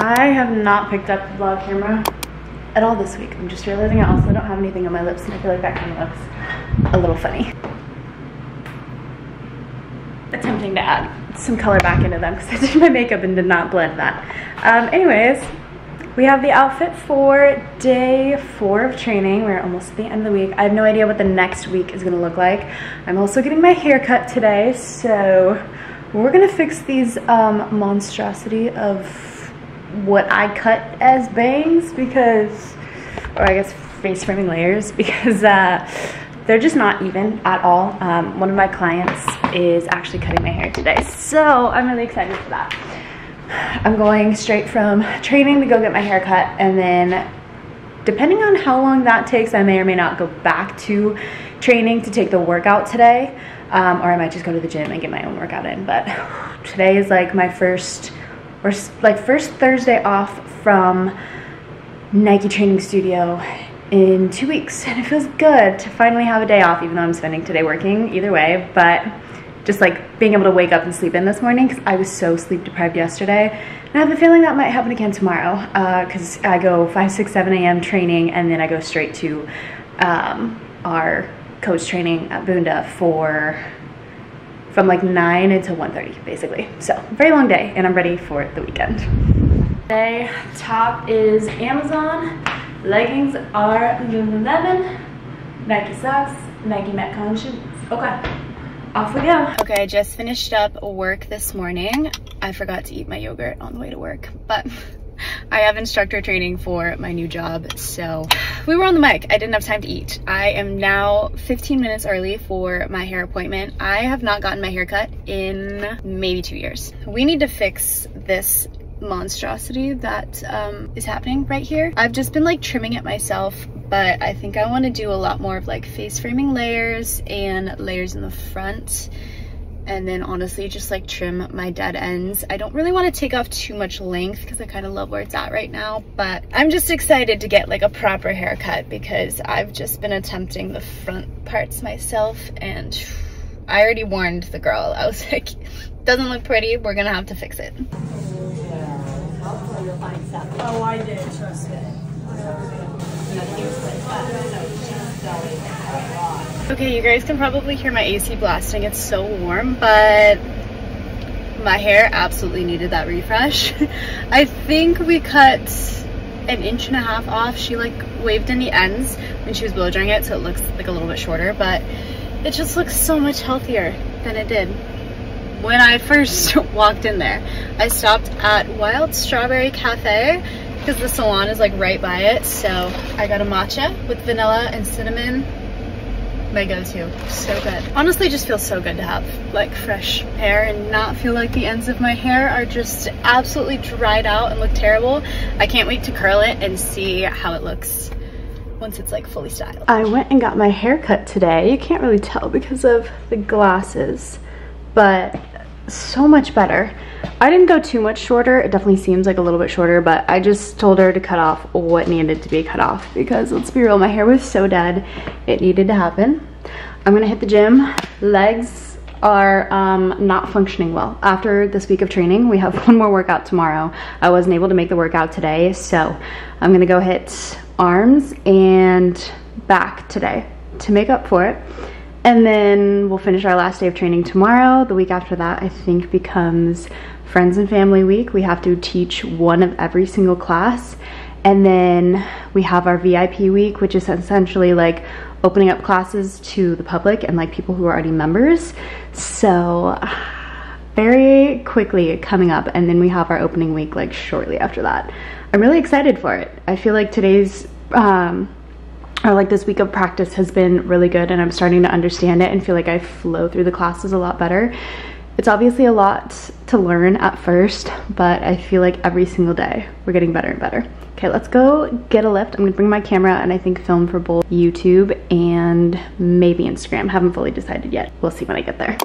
I have not picked up the vlog camera at all this week. I'm just realizing I also don't have anything on my lips, and I feel like that kind of looks a little funny. Attempting to add some color back into them because I did my makeup and did not blend that. Anyways, we have the outfit for day 4 of training. We're almost at the end of the week. I have no idea what the next week is gonna look like. I'm also getting my hair cut today, so we're gonna fix these monstrosity of what I cut as bangs because, or I guess face framing layers, because they're just not even at all. One of my clients is actually cutting my hair today, so I'm really excited for that. I'm going straight from training to go get my hair cut, and then depending on how long that takes, I may or may not go back to training to take the workout today, or I might just go to the gym and get my own workout in. But today is like my first Thursday off from Nike Training Studio in 2 weeks, and it feels good to finally have a day off, even though I'm spending today working either way. But just like being able to wake up and sleep in this morning, because I was so sleep deprived yesterday, and I have a feeling that might happen again tomorrow, because I go 5, 6, 7 a.m. training, and then I go straight to our coach training at Bunda from like 9 until 1:30 basically. So very long day, and I'm ready for the weekend. Today, top is Amazon, leggings are Lululemon, Nike socks, Nike Metcon shoes. Okay, off we go. Okay, I just finished up work this morning. I forgot to eat my yogurt on the way to work, but I have instructor training for my new job, so we were on the mic. I didn't have time to eat. I am now 15 minutes early for my hair appointment. I have not gotten my hair cut in maybe 2 years. We need to fix this monstrosity that is happening right here. I've just been like trimming it myself, but I think I want to do a lot more of like face framing layers and layers in the front, and then honestly just like trim my dead ends. I don't really want to take off too much length because I kind of love where it's at right now, but I'm just excited to get like a proper haircut because I've just been attempting the front parts myself, and I already warned the girl. I was like, doesn't look pretty, we're gonna have to fix it. Oh, I did, trust me. Okay, you guys can probably hear my AC blasting. It's so warm, but my hair absolutely needed that refresh. I think we cut 1.5 inches off. She like waved in the ends when she was blow drying it, so it looks like a little bit shorter, but it just looks so much healthier than it did when I first walked in there. I stopped at Wild Strawberry Cafe because the salon is like right by it, so I got a matcha with vanilla and cinnamon. My go-to. So good. Honestly, just feels so good to have like fresh hair and not feel like the ends of my hair are just absolutely dried out and look terrible. I can't wait to curl it and see how it looks once it's like fully styled. I went and got my hair cut today. You can't really tell because of the glasses, but so much better. I didn't go too much shorter. It definitely seems like a little bit shorter, but I just told her to cut off what needed to be cut off because let's be real, my hair was so dead. It needed to happen. I'm gonna hit the gym. Legs are not functioning well. After this week of training, we have one more workout tomorrow. I wasn't able to make the workout today, so I'm gonna go hit arms and back today to make up for it. And then we'll finish our last day of training tomorrow. The week after that, I think, becomes Friends and Family Week. We have to teach one of every single class. And then we have our VIP week, which is essentially like opening up classes to the public and like people who are already members. So very quickly coming up. And then we have our opening week like shortly after that. I'm really excited for it. I feel like today's or like this week of practice has been really good, and I'm starting to understand it and feel like I flow through the classes a lot better. It's obviously a lot to learn at first, but I feel like every single day we're getting better and better. Okay, let's go get a lift. I'm gonna bring my camera and I think film for both YouTube and maybe Instagram. Haven't fully decided yet. We'll see when I get there.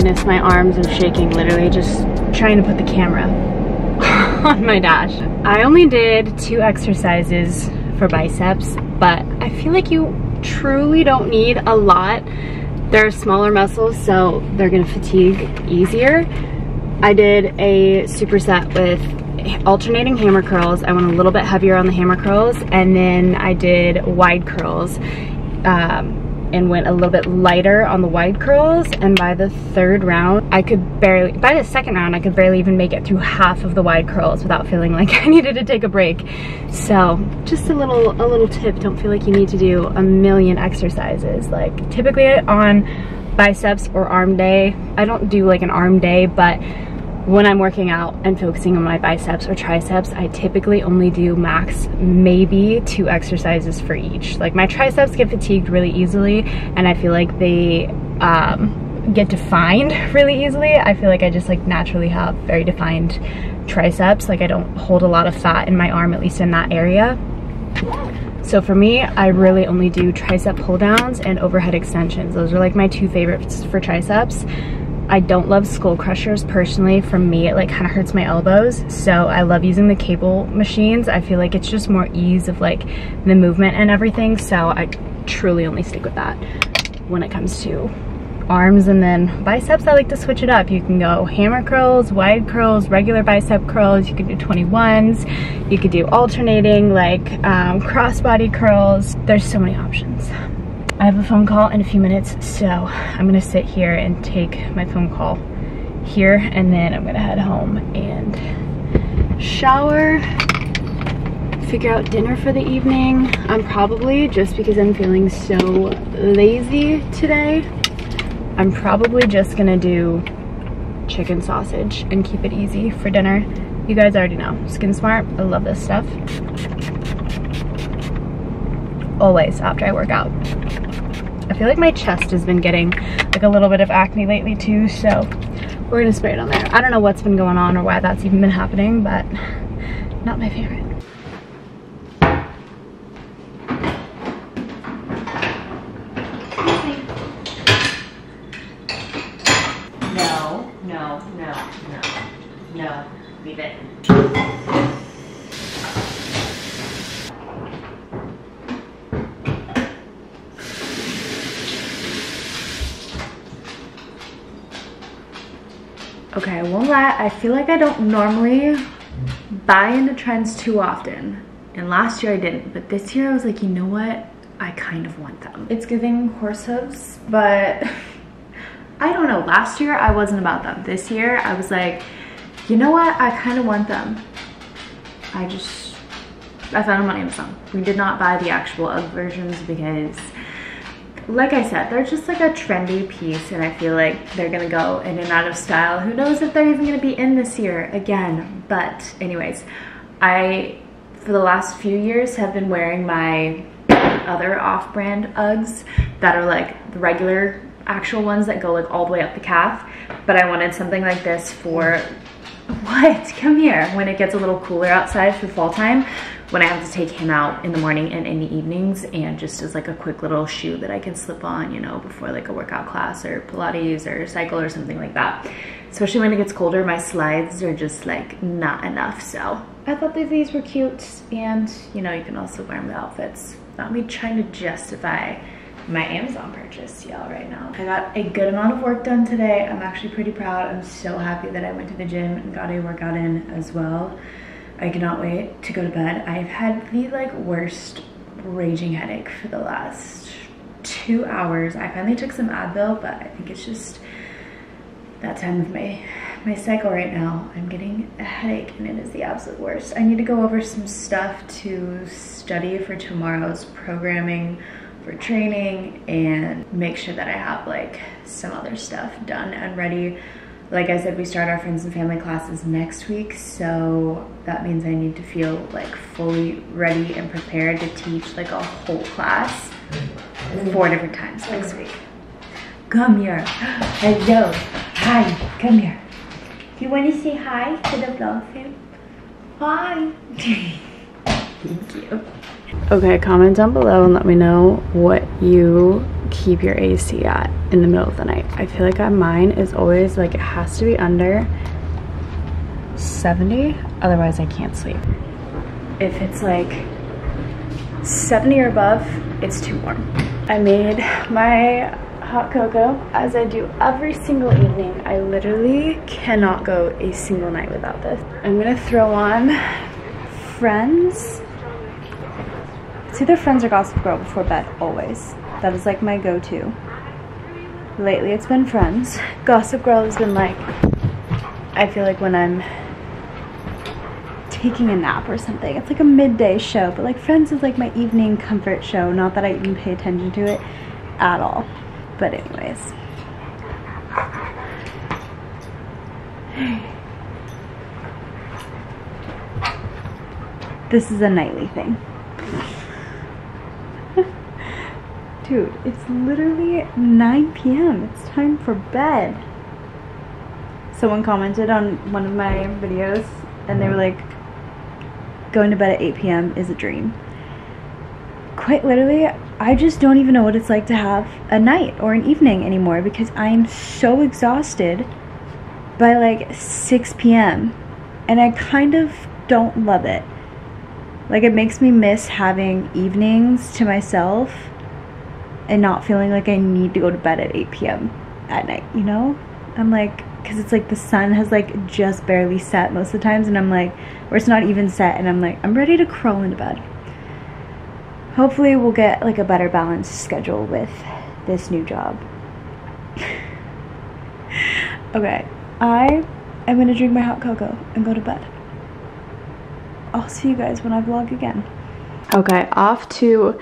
goodness, my arms are shaking literally just trying to put the camera on my dash. I only did 2 exercises for biceps, but I feel like you truly don't need a lot. They're smaller muscles, so they're gonna fatigue easier. I did a superset with alternating hammer curls. I went a little bit heavier on the hammer curls, and then I did wide curls and went a little bit lighter on the wide curls. And by the 3rd round, by the 2nd round, I could barely even make it through half of the wide curls without feeling like I needed to take a break. So just a little tip, don't feel like you need to do a million exercises. Like typically on biceps or arm day, I don't do like an arm day, but when I'm working out and focusing on my biceps or triceps, I typically only do max maybe 2 exercises for each. Like my triceps get fatigued really easily, and I feel like they get defined really easily. I feel like I just like naturally have very defined triceps. Like I don't hold a lot of fat in my arm, at least in that area. So for me, I really only do tricep pull downs and overhead extensions. Those are like my 2 favorites for triceps. I don't love skull crushers personally. For me, it like kind of hurts my elbows. So I love using the cable machines. I feel like it's just more ease of like the movement and everything. So I truly only stick with that when it comes to arms. And then biceps, I like to switch it up. You can go hammer curls, wide curls, regular bicep curls. You could do 21s. You could do alternating like crossbody curls. There's so many options. I have a phone call in a few minutes, so I'm gonna sit here and take my phone call here, and then I'm gonna head home and shower, figure out dinner for the evening. I'm probably, just because I'm feeling so lazy today, I'm probably just gonna do chicken sausage and keep it easy for dinner. You guys already know, Skin Smart, I love this stuff. Always after I work out. I feel like my chest has been getting like a little bit of acne lately too, so we're gonna spray it on there. I don't know what's been going on or why that's even been happening, but not my favorite. No, leave it. Okay, I won't lie, I feel like I don't normally buy into trends too often. And last year I didn't, but this year I was like, you know what? I kind of want them. It's giving horse hooves, but I don't know. Last year I wasn't about them. This year I was like, you know what? I kind of want them. I found them on Amazon. We did not buy the actual UGG versions because, like I said, they're just like a trendy piece, and I feel like they're gonna go in and out of style. Who knows if they're even gonna be in this year again. But anyways, I, for the last few years, have been wearing my other off-brand Uggs that are like the regular actual ones that go like all the way up the calf. But I wanted something like this for, what? Come here. When it gets a little cooler outside for fall time, when I have to take him out in the morning and in the evenings, and just as like a quick little shoe that I can slip on, you know, before like a workout class or Pilates or cycle or something like that. Especially when it gets colder, my slides are just like not enough. So I thought that these were cute, and you know, you can also wear them with outfits. Not me trying to justify my Amazon purchase to y'all right now. I got a good amount of work done today. I'm actually pretty proud. I'm so happy that I went to the gym and got a workout in as well. I cannot wait to go to bed. I've had the like worst raging headache for the last 2 hours. I finally took some Advil, but I think it's just that time of my cycle right now. I'm getting a headache and it is the absolute worst. I need to go over some stuff to study for tomorrow's programming for training and make sure that I have like some other stuff done and ready. Like I said, we start our friends and family classes next week, so that means I need to feel like fully ready and prepared to teach like a whole class 4 different times next week. Come here. Hello. Hi. Come here. Do you want to say hi to the vlog fam? Hi. Thank you. Okay, comment down below and let me know what you keep your AC at in the middle of the night? I feel like mine is always like, it has to be under 70, otherwise I can't sleep. If it's like 70 or above, it's too warm. I made my hot cocoa as I do every single evening. I literally cannot go a single night without this. I'm gonna throw on Friends. It's either Friends or Gossip Girl before bed, always. That is like my go-to. Lately it's been Friends. Gossip Girl has been like, I feel like when I'm taking a nap or something. It's like a midday show, but like Friends is like my evening comfort show. Not that I even pay attention to it at all. But anyways. This is a nightly thing. Dude, it's literally 9 p.m. It's time for bed. Someone commented on one of my videos and they were like, going to bed at 8 p.m. is a dream. Quite literally, I just don't even know what it's like to have a night or an evening anymore because I am so exhausted by like 6 p.m. and I kind of don't love it. Like, it makes me miss having evenings to myself and not feeling like I need to go to bed at 8 p.m. at night, you know? I'm like, because it's like the sun has like just barely set most of the times and I'm like, or it's not even set and I'm like, I'm ready to crawl into bed. Hopefully we'll get like a better balanced schedule with this new job. Okay, I am gonna drink my hot cocoa and go to bed. I'll see you guys when I vlog again. Okay, off to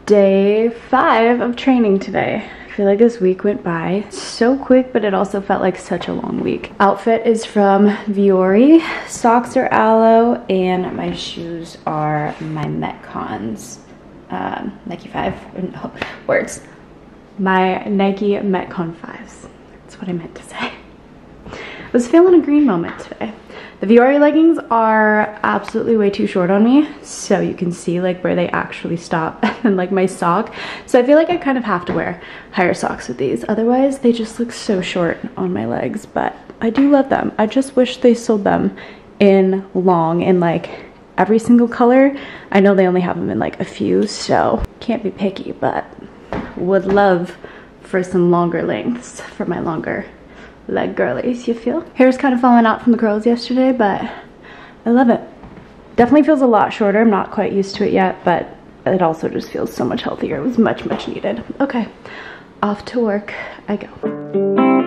day 5 of training today. I feel like this week went by so quick, but it also felt like such a long week. Outfit is from Vuori, socks are Aloe, and my shoes are my Metcons. Nike 5, no, words. My Nike Metcon 5s. That's what I meant to say. I was feeling a green moment today. The Vuori leggings are absolutely way too short on me, so you can see like where they actually stop and like my sock. So I feel like I kind of have to wear higher socks with these, otherwise they just look so short on my legs, but I do love them. I just wish they sold them in long in like every single color. I know they only have them in like a few, so can't be picky, but would love for some longer lengths for my longer leg girlies, you feel? Hair's kind of falling out from the curls yesterday, but I love it. Definitely feels a lot shorter. I'm not quite used to it yet, but it also just feels so much healthier. It was much, much needed. Okay, off to work I go.